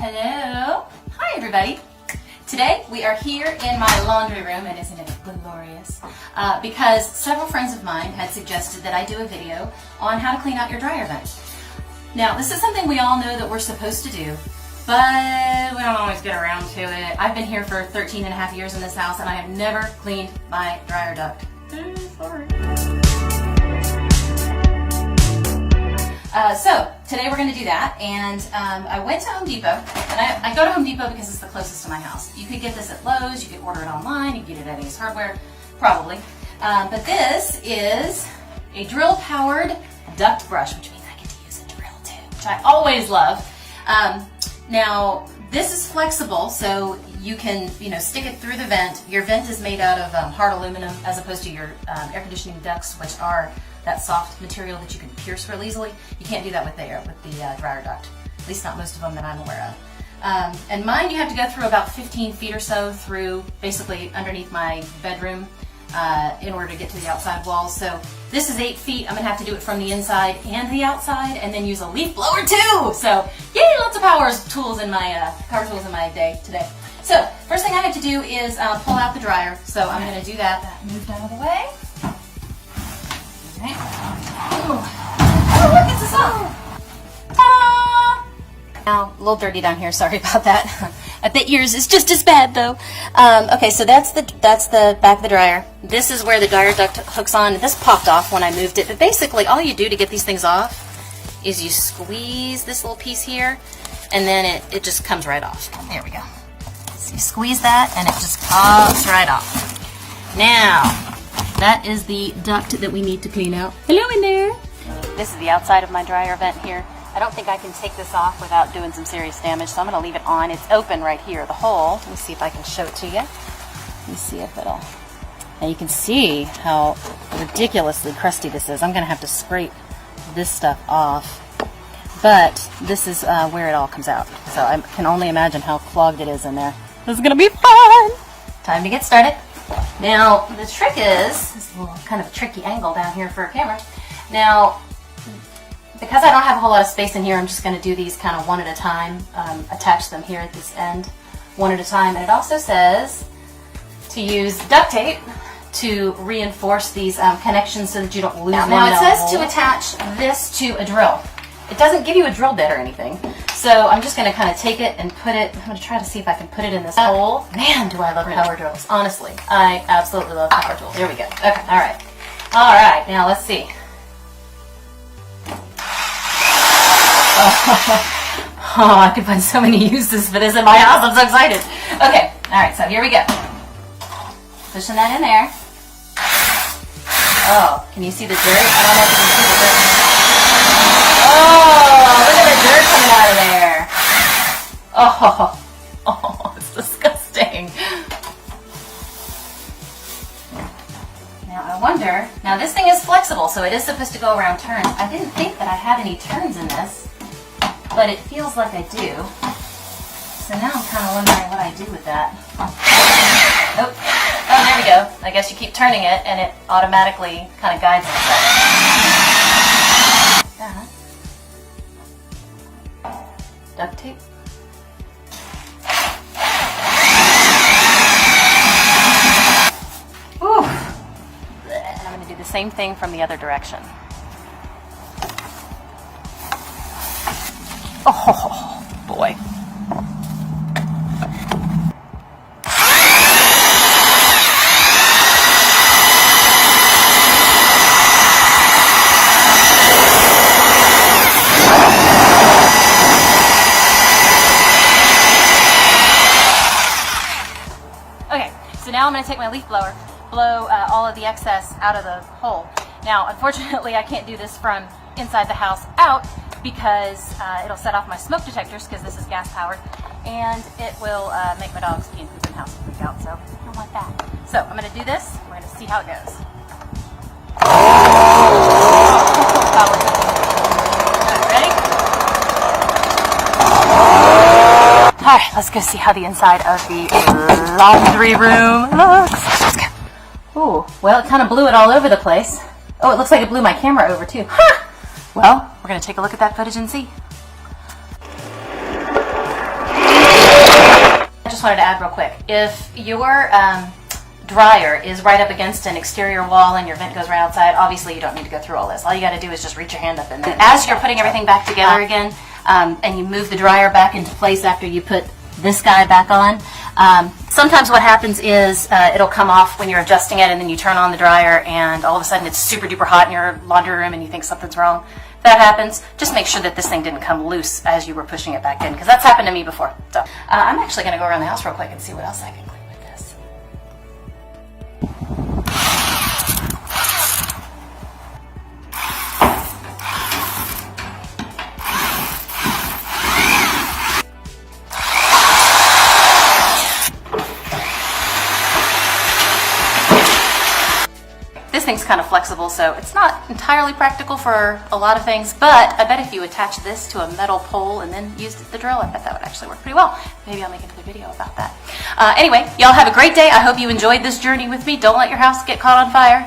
Hello. Hi, everybody. Today we are here in my laundry room, and isn't it glorious? Because several friends of mine had suggested that I do a video on how to clean out your dryer vent. Now, this is something we all know that we're supposed to do, but we don't always get around to it. I've been here for 13 and a half years in this house, and I have never cleaned my dryer duct. Sorry. So today we're going to do that, and I went to Home Depot, and I go to Home Depot because it's the closest to my house. You could get this at Lowe's, you could order it online, you could get it at Ace Hardware, probably. But this is a drill-powered duct brush, which means I get to use a drill too, which I always love. Now, this is flexible, so you can, stick it through the vent. Your vent is made out of hard aluminum, as opposed to your air conditioning ducts, which are that soft material that you can pierce real easily. You can't do that with the dryer duct, at least not most of them that I'm aware of. And mine, you have to go through about 15 feet or so through, basically underneath my bedroom, in order to get to the outside walls. So this is 8 feet. I'm gonna have to do it from the inside and the outside, and then use a leaf blower too. So yay, lots of power tools in my day today. So first thing I have to do is pull out the dryer. So I'm gonna do that. That moved out of the way. Okay. Oh, look, it's a song. Ta-da! Now, a little dirty down here. Sorry about that. I bet yours is just as bad though. Okay, so that's the back of the dryer. This is where the dryer duct hooks on. This popped off when I moved it, but basically all you do to get these things off is you squeeze this little piece here, and then it just comes right off. There we go. So you squeeze that, and it just pops right off. Now, that is the duct that we need to clean out. Hello in there. This is the outside of my dryer vent here. I don't think I can take this off without doing some serious damage, so I'm going to leave it on. It's open right here, the hole. Let me see if I can show it to you. Let me see if it'll... Now you can see how ridiculously crusty this is. I'm going to have to scrape this stuff off. But this is where it all comes out. So I can only imagine how clogged it is in there. This is going to be fun! Time to get started. Now, the trick is, this little kind of tricky angle down here for a camera. Now, because I don't have a whole lot of space in here, I'm just going to do these kind of one at a time, attach them here at this end, one at a time. And it also says to use duct tape to reinforce these connections so that you don't lose them. Now, it says to attach this to a drill. It doesn't give you a drill bit or anything. So I'm just going to kind of take it and put it, I'm going to try to see if I can put it in this hole. Man, do I love power drills. Honestly, I absolutely love power tools. There we go. Okay, all right. All right, now let's see. Oh, I could find so many uses for this in my house. I'm so excited. Okay, all right, so here we go. Pushing that in there. Oh, can you see the dirt? I don't know if you can see the dirt. Oh, look at the dirt coming out of there. Oh, it's disgusting. Now I wonder, now this thing is flexible, so it is supposed to go around turns. I didn't think that I had any turns in this, but it feels like I do. So now I'm kind of wondering what I do with that. Oh, there we go. I guess you keep turning it and it automatically kind of guides itself. Duct tape. Ooh. And I'm going to do the same thing from the other direction. Oh, boy. Now I'm going to take my leaf blower, blow all of the excess out of the hole. Now, unfortunately, I can't do this from inside the house out because it'll set off my smoke detectors because this is gas powered, and it will make my dogs pee and poop in the house and freak out, so I don't want that. So I'm going to do this. We're going to see how it goes. Ready? All right, let's go see how the inside of the laundry room looks. Let's go. Ooh, well, it kind of blew it all over the place. Oh, it looks like it blew my camera over too. Huh! Well, we're going to take a look at that footage and see. just wanted to add real quick. If your dryer is right up against an exterior wall and your vent goes right outside, obviously you don't need to go through all this. All you got to do is just reach your hand up and then as you're putting everything back together again, and you move the dryer back into place after you put this guy back on, sometimes what happens is it'll come off when you're adjusting it, and then you turn on the dryer and all of a sudden it's super duper hot in your laundry room and you think something's wrong. If that happens, just make sure that this thing didn't come loose as you were pushing it back in, because that's happened to me before. So I'm actually going to go around the house real quick and see what else I can clean with this. This thing's kind of flexible, so it's not entirely practical for a lot of things, but I bet if you attach this to a metal pole and then used the drill, I bet that would actually work pretty well. Maybe I'll make another video about that. Anyway, y'all have a great day. I hope you enjoyed this journey with me. Don't let your house get caught on fire.